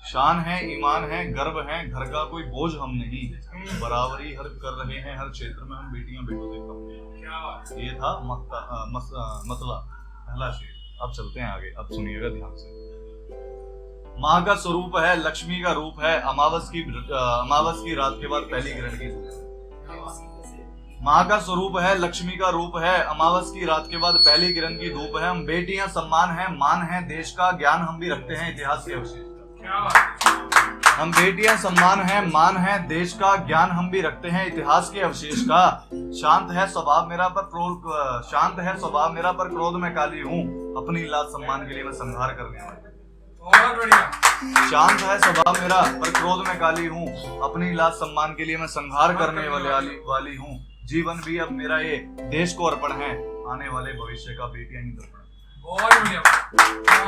शान है, ईमान है, गर्व है, घर का कोई बोझ हम नहीं, बराबरी हर कर रहे हैं हर क्षेत्र में हम बेटियां बेटों से कम। ये था मतला पहला शेर। अब चलते हैं आगे, अब सुनिएगा ध्यान से। माँ का स्वरूप है, लक्ष्मी का रूप है, अमावस की रात के बाद पहली ग्रहण की धूप। माँ का स्वरूप है, लक्ष्मी का रूप है, अमावस की रात के बाद पहली किरण की धूप है। हम बेटियां सम्मान है, मान है देश का, ज्ञान हम भी रखते हैं इतिहास के अवशेष का। हम बेटियां सम्मान है, मान है देश का, ज्ञान हम भी रखते हैं इतिहास के अवशेष का। शांत है स्वभाव मेरा पर क्रोध में काली हूँ, अपनी लाज सम्मान के लिए मैं संहार करने वाली। बहुत बढ़िया। शांत है स्वभाव मेरा पर क्रोध में काली हूँ, अपनी लाज सम्मान के लिए मैं संहार करने वाली हूँ। जीवन भी अब मेरा ये देश को अर्पण है, आने वाले भविष्य का बेटियां ही दर्पण है। बहुत बढ़िया।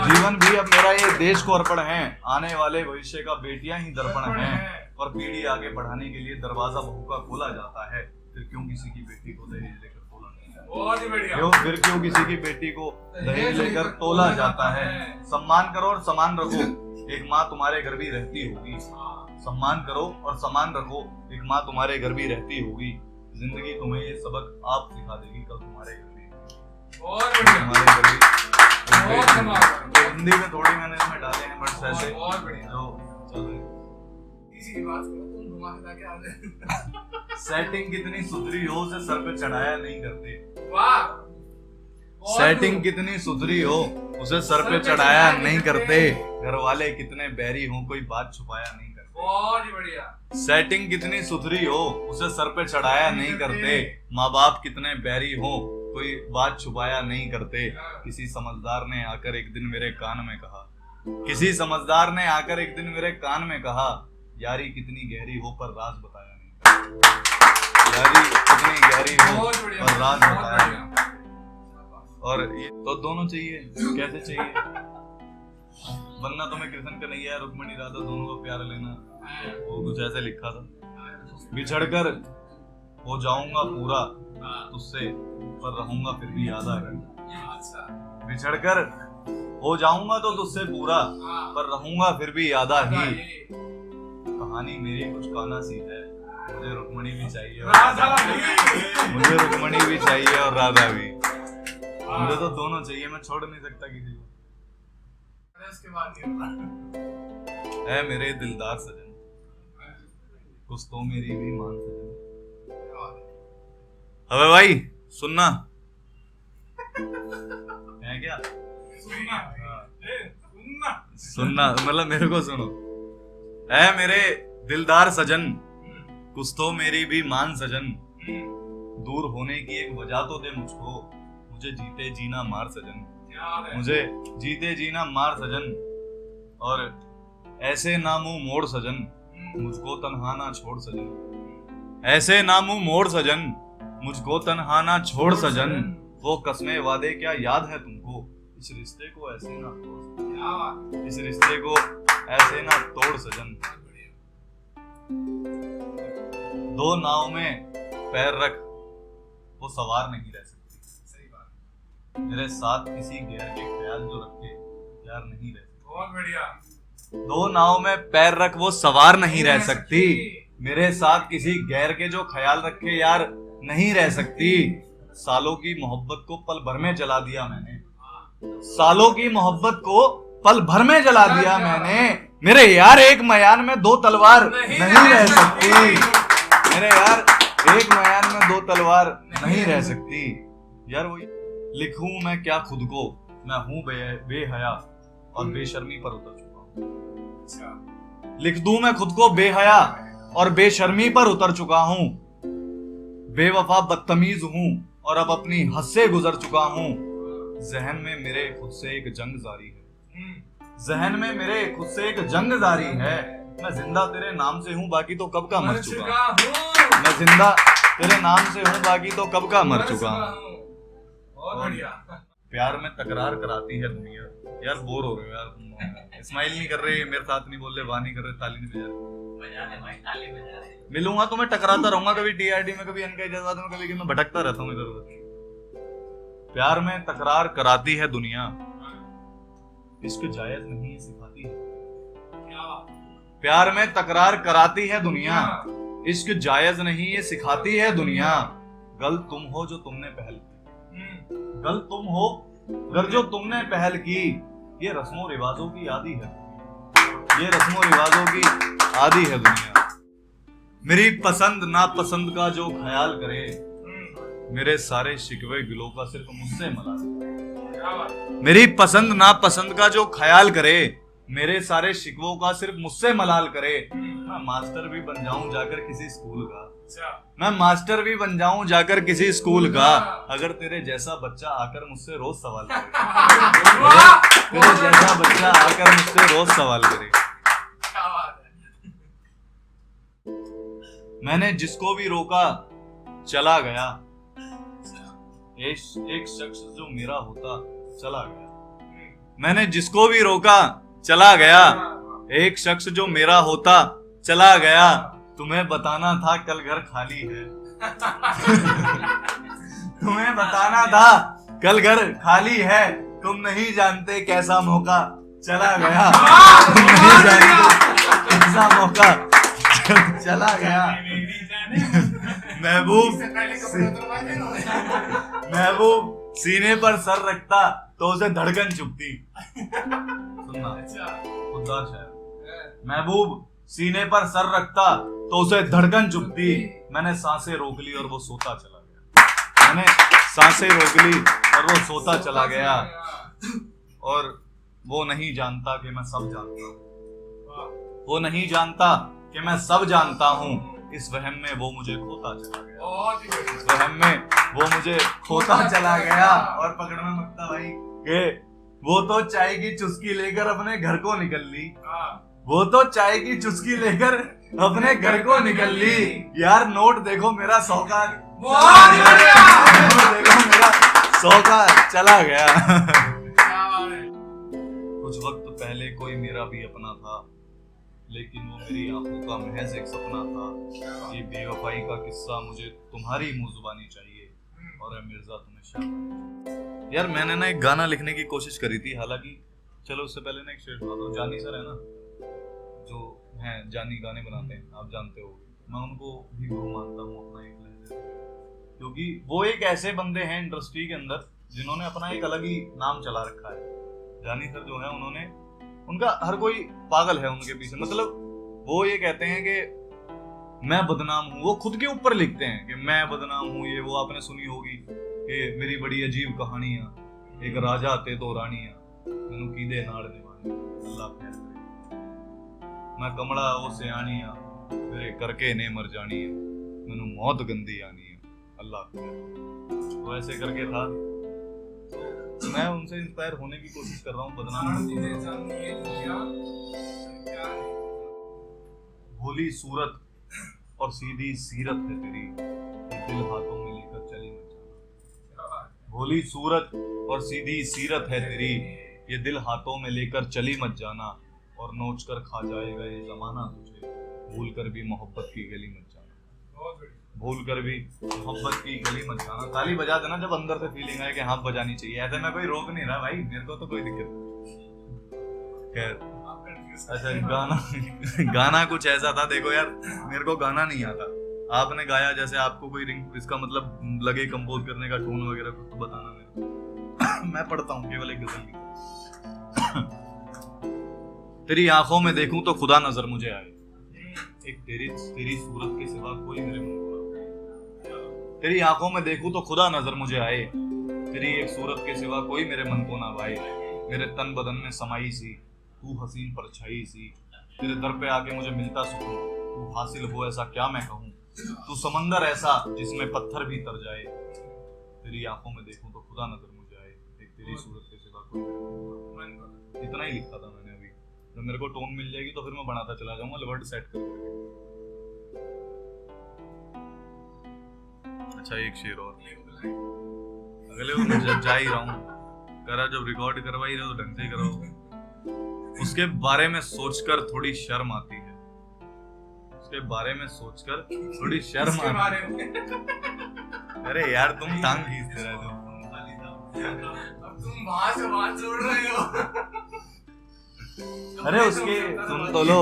जीवन भी अब मेरा ये देश को अर्पण है, आने वाले भविष्य का बेटियां ही दर्पण है। और पीढ़ी आगे बढ़ाने के लिए दरवाजा बहू का खोला जाता है, फिर क्यों किसी की बेटी को दहेज लेकर तोला जाता है। बहुत ही बढ़िया। फिर क्यों किसी की बेटी को दहेज लेकर तोला जाता है। सम्मान करो और समान रखो, एक माँ तुम्हारे घर भी रहती होगी। सम्मान करो और समान रखो, एक माँ तुम्हारे घर भी रहती होगी। जिंदगी तुम्हें ये सबक आप सिखा देगी, कल तुम्हारे घर भी तो हिंदी में थोड़ी मैंने इसमें डाले हैं, बट ऐसे जो चल रहे। सेटिंग कितनी सुधरी हो उसे सर पे चढ़ाया नहीं करते। सेटिंग कितनी सुधरी हो उसे सर पे चढ़ाया नहीं करते। घर वाले कितने बैरी हो कोई बात छुपाया नहीं करते। बहुत ही बढ़िया। सेटिंग कितनी सुधरी हो उसे सर पे चढ़ाया नहीं करते। माँ बाप कितने बैरी हो कोई बात छुपाया नहीं करते। किसी समझदार ने आकर एक दिन मेरे कान में कहा, किसी समझदार ने आकर एक दिन मेरे कान में कहा, यारी कितनी गहरी हो पर राज बताया नहीं करते। यारी कितनी गहरी हो पर राज बताया नहीं। और ये तो दोनों चाहिए, कैसे चाहिए? वरना तुम्हें कृष्ण कन्हैया रुक्मणी राधा दोनों को प्यार लेना, वो कुछ ऐसे लिखा था। बिछड़कर हो जाऊंगा पूरा तुझसे पर रहूंगा फिर भी आधा ही। बिछड़कर हो जाऊंगा तो तुझसे पूरा पर रहूंगा फिर भी आधा ही। कहानी मेरी कुछ काना सी है, मुझे रुक्मणी भी चाहिए और राधा भी। मुझे रुक्मणी भी चाहिए और राधा भी। मुझे तो दोनों चाहिए, मैं छोड़ नहीं सकता किसी को। इसके बाद है मेरे दिलदार सजन, कुछ तो मेरी भी मान सजन। अबे भाई सुनना है क्या? सुनना मतलब मेरे को सुनो। है मेरे दिलदार सजन, कुछ तो मेरी भी मान सजन। दूर होने की एक वजह तो दे मुझको, मुझे जीते जीना मार सजन। मुझे जीते जीना मार सजन, और ऐसे ना मुंह मोड़ सजन, मुझको तन्हा ना छोड़ सजन। ऐसे ना मुंह मोड़ सजन, मुझको तन्हा ना छोड़ सजन। वो कसमें वादे क्या याद है तुमको, इस रिश्ते को ऐसे ना तोड़ सजन। इस रिश्ते को ऐसे ना तोड़ सजन। दो नाव में पैर रख वो सवार नहीं रह सकती। मेरे साथ किसी गैर के ख्याल जो रखे यार नहीं रह सकती। बहुत बढ़िया। दो नाव में पैर रख वो सवार नहीं रह सकती। मेरे साथ किसी गैर के जो ख्याल रखे यार नहीं रह सकती। सालों की मोहब्बत को पल भर में जला दिया मैंने। सालों की मोहब्बत को पल भर में जला दिया मैंने। मेरे यार एक मयान में दो तलवार नहीं रह सकती। मेरे यार एक मयान में दो तलवार नहीं रह सकती। यार वो लिखूं मैं क्या खुद को, मैं हूं बेहया और बेशर्मी पर उतर चुका हूं। लिख दूं मैं खुद को बेहया और बेशर्मी पर उतर चुका हूं। बेवफा बदतमीज हूं और अब अपनी हद से गुजर चुका हूं। जहन में मेरे खुद से एक जंग जारी है। जहन में मेरे खुद से एक जंग जारी है। मैं जिंदा तेरे नाम से हूं बाकी तो कब का मर चुका हूं। मैं जिंदा तेरे नाम से हूं बाकी तो कब का मर चुका हूं। प्यार में तकरार कराती है दुनिया। यार बोर हो रहे हो यार तुम। स्माइल नहीं कर रहे, मेरे साथ नहीं बोल रहे, वाह नहीं कर रहे, ताली नहीं बजा रहे। मिलूंगा तो मैं टकराता रहूंगा, कभी टीआरडी में, कभी इनका इजाजत में, कभी मैं भटकता रहता हूँ इधर उधर। प्यार में तकरार कराती है दुनिया, इश्क जायज नहीं है सिखाती है। प्यार में तकरार कराती है दुनिया, इश्क जायज नहीं ये सिखाती है दुनिया। गलत तुम हो जो तुमने पहल की, गलत तुम हो अगर जो तुमने पहल की। ये रस्मों रिवाजों की आदी है, ये रस्मों रिवाजों की आदी है दुनिया। मेरी पसंद नापसंद का जो ख्याल करे, मेरे सारे शिकवे गिलों का सिर्फ मुझसे मलाल। मेरी पसंद नापसंद का जो ख्याल करे, मेरे सारे शिकवों का सिर्फ मुझसे मलाल करे। मैं मास्टर भी बन जाऊं जाकर किसी स्कूल का, मैं मास्टर भी बन जाऊं जाकर किसी स्कूल का, अगर तेरे जैसा बच्चा आकर मुझसे रोज सवाल करे, तेरे जैसा बच्चा आकर मुझसे रोज सवाल करे। मैंने जिसको भी रोका चला गया, एक शख्स जो मेरा होता चला गया। मैंने जिसको भी रोका चला गया, एक शख्स जो मेरा होता चला गया। तुम्हें बताना था कल घर खाली है, तुम्हें बताना था कल घर खाली है। तुम नहीं जानते कैसा मौका चला गया, तुम नहीं जानते कैसा मौका चला गया। महबूब सीने पर सर रखता तो उसे धड़कन चुभती। सुनना खुददार शायर। महबूब सीने पर सर रखता तो उसे धड़कन चुभती। मैंने सांसें रोक ली और वो सोता चला गया, मैंने सांसें रोक ली और वो सोता चला गया। और वो नहीं जानता कि मैं सब जानता हूँ, वो नहीं जानता कि मैं सब जानता हूँ। इस वहम में वो मुझे खोता चला गया, इस वहम में वो मुझे खोता चला गया। और पकड़ना मकता भाई के वो तो चाय की चुस्की लेकर अपने घर को निकल ली, वो तो चाय की चुस्की लेकर अपने घर को निकल ली। यार नोट देखो मेरा 100 का, नोट देखो मेरा 100 का चला गया। कुछ वक्त पहले कोई मेरा भी अपना था, लेकिन वो मेरी आंखों का महज एक सपना था। ये बेवफाई का किस्सा मुझे तुम्हारी मुंह जुबानी चाहिए, और है मिर्जा तुम्हें शाबाश। यार मैंने ना एक गाना लिखने की कोशिश करी थी, हालांकि चलो उससे पहले ना एक शेर सुना दो। जानी सर है ना, जो हैं जानी गाने बनाते हैं, आप जानते हो, मैं उनको भी गुरु मानता हूँ अपना एक लहजे, क्योंकि वो एक ऐसे बंदे हैं इंडस्ट्री के अंदर जिन्होंने अपना एक अलग ही नाम चला रखा है। जानी सर जो है उन्होंने, उनका हर कोई पागल है उनके पीछे। मतलब वो ये कहते हैं कि मैं बदनाम हूँ, वो खुद के ऊपर लिखते हैं कि मैं बदनाम हूँ। ये वो आपने सुनी होगी कि मेरी बड़ी अजीब कहानियां, एक राजा ते दो रानियां, मैनू कीदे नाड़ दीवानी, अल्लाह खैर करे। मैं कमड़ा वो सियानियां, मेरे करके ने मर जानी है, मैनू मौत गंदी आनी है, अल्लाह खैर। तो ऐसे करके था, तो मैं उनसे इंस्पायर होने की कोशिश कर रहा हूँ। बदनाम भोली सूरत और सीधी सीरत है तेरी, ये दिल हाथों में लेकर चली मत जाना। भोली सूरत और सीधी सीरत है तेरी, ये दिल हाथों में लेकर चली मत जाना। और नोच कर खा जाएगा ये जमाना तुझे, भूल कर भी मोहब्बत की गली मत जाना, भूल कर भी मोहब्बत की गली मत जाना। ताली बजा देना जब अंदर से फीलिंग आए कि हाँ बजानी चाहिए। ऐसे मैं कोई रोक नहीं रहा भाई, मेरे को तो कोई दिक्कत नहीं। खैर अच्छा, गाना कुछ ऐसा था, देखो यार मेरे को गाना नहीं आता, आपने गाया जैसे आपको कोई रिंग इसका मतलब लगे कंपोज करने का टोन वगैरह कुछ तो बताना मेरे। मैं पढ़ता हूँ केवल एक गजल की। तेरी आंखों में देखूं तो खुदा नजर मुझे आए, एक तेरी सूरत के सिवा कोई मेरे मन को ना। तेरी आंखों में देखूं तो खुदा नजर मुझे आए, तेरी एक सूरत के सिवा कोई मेरे मन को ना भाए। मेरे तन बदन में समाई सी तू हसीन परछाई सी, तेरे दर पे आके मुझे मिलता सुकून, तू हासिल हो ऐसा क्या मैं कहूँ। तू समंदर ऐसा जिसमें पत्थर भी तर जाए, तेरी आंखों में देखूं तो खुदा नजर मुझे आए, एक तेरी सूरत के सिवा कोई। इतना ही लिखा था मैंने। अभी जब मेरे को टोन मिल जाएगी तो फिर मैं बनाता चला जाऊंगा वर्ड सेट करके। अच्छा एक शेर और अगले वो जा ही रहा हूँ, करा जब रिकॉर्ड करवा ही रहे तो ढंग से ही कराओ। उसके बारे में सोचकर थोड़ी शर्म आती है, उसके बारे में सोचकर थोड़ी शर्म आती है। अरे यार तुम टांग खींचते रहते हो, अब तुम वहां से वहां जोड़ रहे हो। अरे उसके सुन तो लो,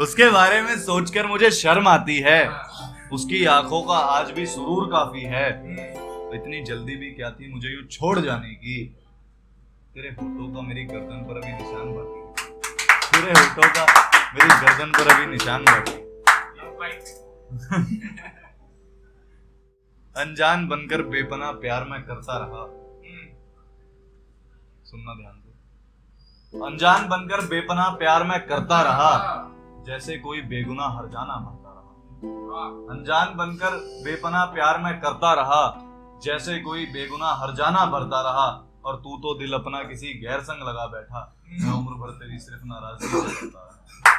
उसके बारे में सोचकर मुझे शर्म आती है। उसकी आंखों का आज भी सुरूर काफी है। इतनी जल्दी भी क्या थी मुझे यूं छोड़ जाने की। तेरे होठों का मेरी गर्दन पर अभी निशान बाकी, तेरे होठों का मेरी गर्दन पर अभी निशान बाकी। अनजान बनकर बेपनाह प्यार में करता रहा। सुनना ध्यान से। अनजान बनकर बेपनाह प्यार में करता रहा, जैसे कोई बेगुनाह हर जाना मरता रहा। अनजान बनकर बेपनाह प्यार में करता रहा, जैसे कोई बेगुनाह हर जाना भरता रहा। और तू तो दिल अपना किसी गैर संग लगा बैठा। मैं उम्र भर तेरी सिर्फ नाराजगी करता रहा।